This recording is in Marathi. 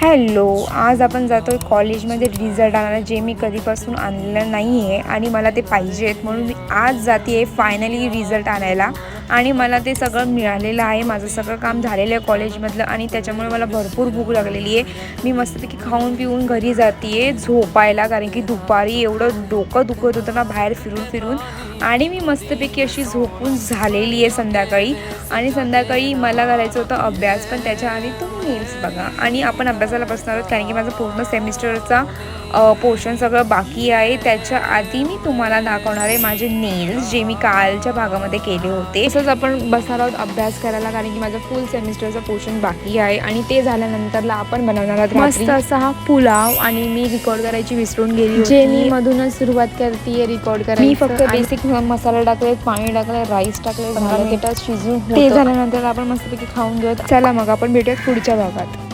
हॅलो, आज आपण जातो आहे कॉलेजमध्ये रिझल्ट आणायला, जे मी कधीपासून आणलेलं नाही आहे आणि मला ते पाहिजे आहेत म्हणून मी आज जाते आहे फायनली रिझल्ट आणायला. आणि मला ते सगळं मिळालेलं आहे, माझं सगळं काम झालेलं आहे कॉलेजमधलं आणि त्याच्यामुळे मला भरपूर भूक लागलेली आहे. मी मस्तपैकी खाऊन पिऊन घरी जाते आहे झोपायला, कारण की दुपारी एवढं डोकं दुखत होतं ना बाहेर फिरून फिरून. आणि मी मस्तपैकी अशी झोपून झालेली आहे संध्याकाळी. आणि संध्याकाळी मला करायचं होतं अभ्यास, पण त्याच्या आधी तुम्ही नेल्स बघा. आणि आपण अभ्यासाला बसणार आहोत कारण की माझं पूर्ण सेमिस्टरचा पोर्शन सगळं बाकी आहे. त्याच्या आधी मी तुम्हाला दाखवणार आहे माझे नेल्स, जे मी कालच्या भागामध्ये केले होते. तसंच आपण बसणार आहोत अभ्यास करायला, कारण की माझं फुल सेमिस्टरचं पोर्शन बाकी आहे. आणि ते झाल्यानंतरला आपण बनवणार आहोत मस्त असा हा पुलाव. आणि मी रेकॉर्ड करायची विसरून गेली, जे मी मधूनच सुरुवात करते रेकॉर्ड करायला. मी फक्त बेसिक मसाला टाकले, पाणी टाकले, राईस टाकले, झालं ते शिजून. ते झाल्यानंतर आपण मस्तपैकी खाऊन घेऊयात. चला मग आपण भेटूयात पुढच्या भागात.